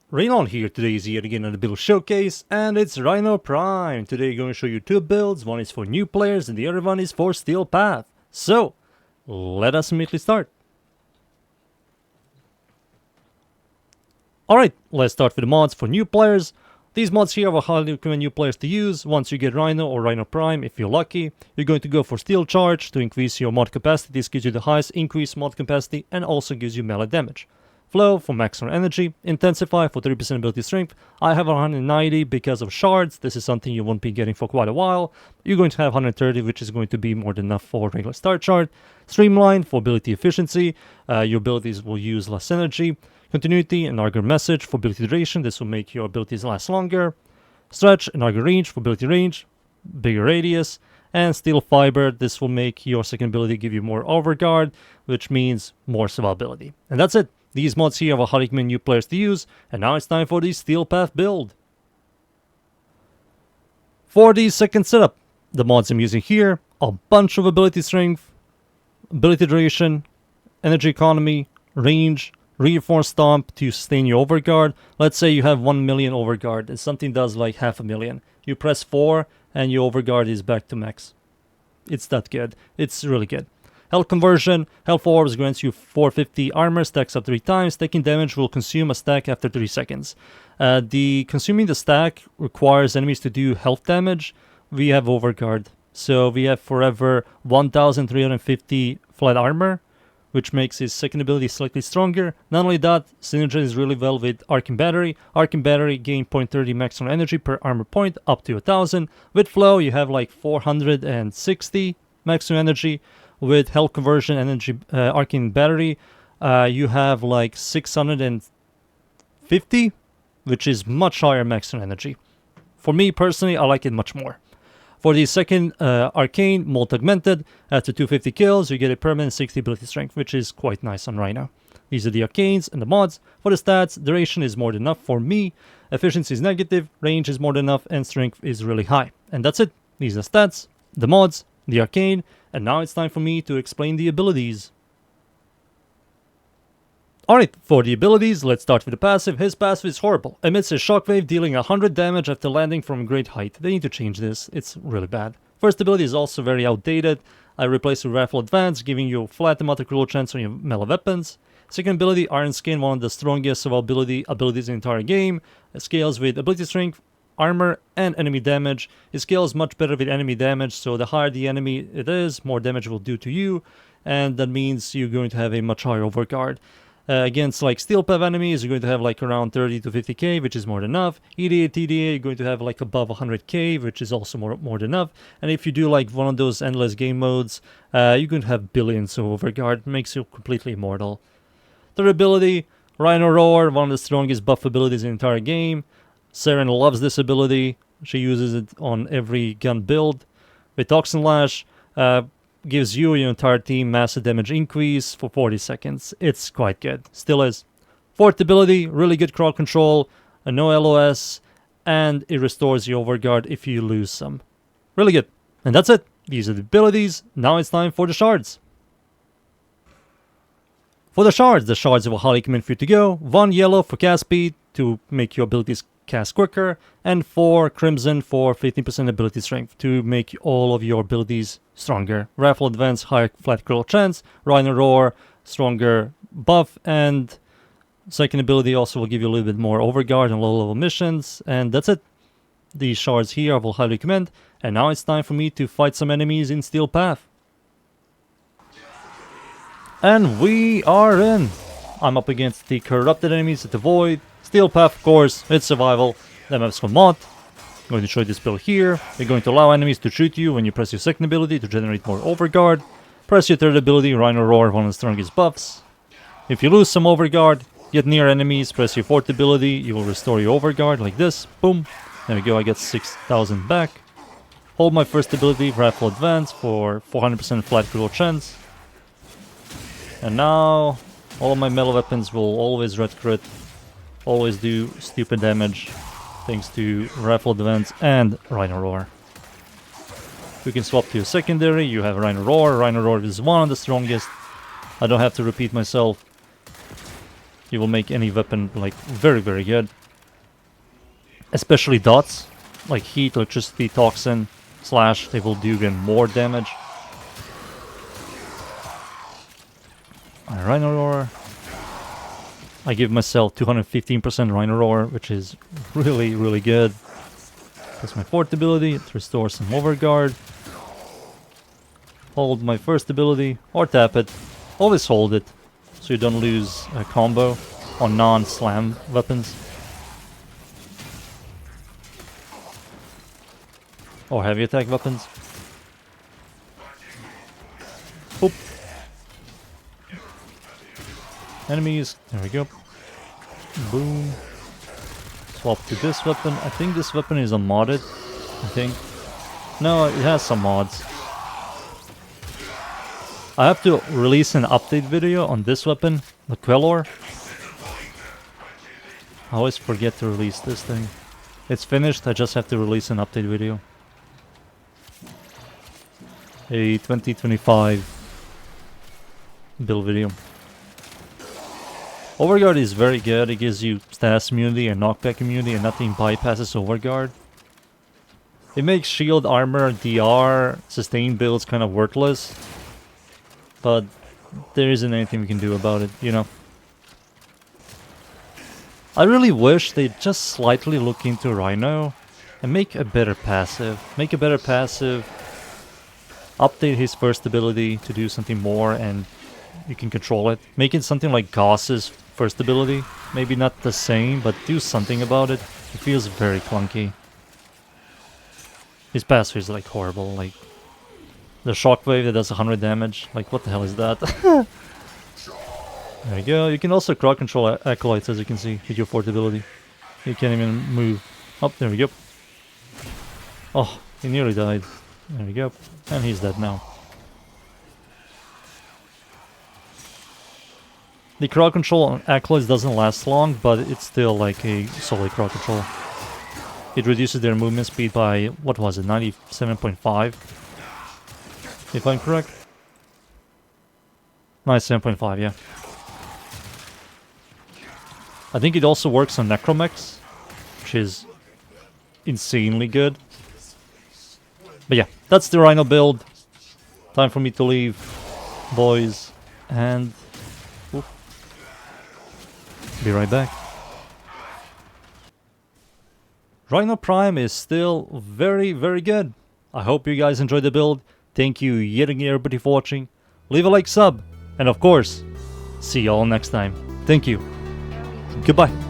Rhino here. Today is yet again another build showcase, and it's Rhino Prime. Today I'm going to show you two builds. One is for new players and the other one is for Steel Path. So, let us immediately start. Alright, let's start with the mods for new players. These mods here are highly recommend new players to use. Once you get Rhino or Rhino Prime, if you're lucky, you're going to go for Steel Charge to increase your mod capacity. This gives you the highest increased mod capacity and also gives you melee damage. Flow for maximum energy, Intensify for 30% ability strength. I have 190 because of Shards. This is something you won't be getting for quite a while. You're going to have 130, which is going to be more than enough for regular start chart. Streamline for ability efficiency. Your abilities will use less energy. Continuity and Argon Message for ability duration. This will make your abilities last longer. Stretch and Argon Range for ability range, bigger radius. And Steel Fiber, this will make your second ability give you more overguard, which means more survivability. And that's it. These mods here are highly recommend new players to use, and now it's time for the Steel Path build. For the second setup, the mods I'm using here, a bunch of ability strength, ability duration, energy economy, range, reinforced stomp to sustain your overguard. Let's say you have 1 million overguard and something does like 500,000. You press 4 and your overguard is back to max. It's that good. It's really good. Health conversion, Health Orbs grants you 450 armor, stacks up 3 times. Taking damage will consume a stack after 3 seconds. Consuming the stack requires enemies to do health damage. We have Overguard, so we have forever 1350 flat armor, which makes his second ability slightly stronger. Not only that, synergizes really well with Arcane Battery. Arcane Battery gain 0.30 maximum energy per armor point, up to 1000. With Flow, you have like 460 maximum energy. With health conversion, energy, Arcane Battery, you have like 650, which is much higher maximum energy. For me personally, I like it much more. For the second Arcane, Multi-Augmented, after 250 kills, you get a permanent 60 ability strength, which is quite nice on Rhino. These are the Arcanes and the mods. For the stats, duration is more than enough for me, efficiency is negative, range is more than enough, and strength is really high. And that's it. These are stats, the mods, the Arcane, and now it's time for me to explain the abilities. Alright, for the abilities, let's start with the passive. His passive is horrible. Emits a shockwave dealing 100 damage after landing from a great height. They need to change this. It's really bad. First ability is also very outdated. I replaced it with Rifle Advance, giving you a flat amount of critical chance on your melee weapons. Second ability, Iron Skin, one of the strongest abilities in the entire game. It scales with ability strength, armor, and enemy damage. It scales much better with enemy damage, so the higher the enemy it is, more damage will do to you, and that means you're going to have a much higher overguard. Against like Steel Path enemies, you're going to have like around 30 to 50k, which is more than enough. EDA, TDA, you're going to have like above 100k, which is also more than enough. And if you do like one of those endless game modes, you're going to have billions of overguard, makes you completely immortal. Third ability, Rhino Roar, one of the strongest buff abilities in the entire game. Saren loves this ability. She uses it on every gun build. With Toxin Lash, gives you and your entire team massive damage increase for 40 seconds. It's quite good. Still is. Fourth ability, really good crowd control, no LOS, and it restores your overguard if you lose some. Really good. And that's it. These are the abilities. Now it's time for the Shards. For the Shards are highly recommend for you to go. 1 yellow for cast speed to make your abilities cast quicker, and 4 crimson for 15% ability strength to make all of your abilities stronger. Rifle Advance, higher flat critical chance. Rhino Roar, stronger buff, and second ability also will give you a little bit more overguard and low level missions, and that's it. These Shards here I will highly recommend, and now it's time for me to fight some enemies in Steel Path. And we are in. I'm up against the corrupted enemies at the Void. Steel Path, of course, it's survival. The map's for mod. I'm going to show you this build here. You're going to allow enemies to shoot you when you press your second ability to generate more overguard. Press your third ability, Rhino Roar, one of the strongest buffs. If you lose some overguard, get near enemies, press your fourth ability, you will restore your overguard like this. Boom. There we go, I get 6,000 back. Hold my first ability, Rifle Advance, for 400% flat critical chance. And now, all of my melee weapons will always red crit. Always do stupid damage thanks to Rifle Advance and Rhino Roar. You can swap to your secondary, you have Rhino Roar. Rhino Roar is one of the strongest. I don't have to repeat myself. You will make any weapon like very, very good. Especially dots, like heat, electricity, toxin, slash, they will do even more damage. Rhino Roar. I give myself 215% Rhino Roar, which is really, really good. That's my fourth ability. It restores some overguard. Hold my first ability, or tap it. Always hold it, so you don't lose a combo on non-slam weapons. Or heavy attack weapons. Boop. Enemies, there we go. Boom. Swap to this weapon. I think this weapon is unmodded. I think. No, it has some mods. I have to release an update video on this weapon, the Quelor. I always forget to release this thing. It's finished, I just have to release an update video. A 2025 build video. Overguard is very good. It gives you status immunity and knockback immunity, and nothing bypasses Overguard. It makes shield, armor, DR, sustain builds kind of worthless. But there isn't anything we can do about it, you know. I really wish they'd just slightly look into Rhino and make a better passive. Make a better passive. Update his first ability to do something more and you can control it. Make it something like Gauss's first ability. Maybe not the same, but do something about it. It feels very clunky. His passive is like horrible. Like the shockwave that does 100 damage. Like what the hell is that? There you go. You can also crowd control Acolytes, as you can see, with your fourth ability. You can't even move. Oh, there we go. Oh, he nearly died. There we go. And he's dead now. The crowd control on Acolytes doesn't last long, but it's still like a solid crowd control. It reduces their movement speed by, what was it, 97.5? If I'm correct? 97.5, yeah. I think it also works on Necromechs, which is insanely good. But yeah, that's the Rhino build. Time for me to leave, boys, and be right back. Rhino Prime is still very, very good. I hope you guys enjoyed the build. Thank you yet again everybody for watching. Leave a like, sub, and of course, see y'all next time. Thank you. Goodbye.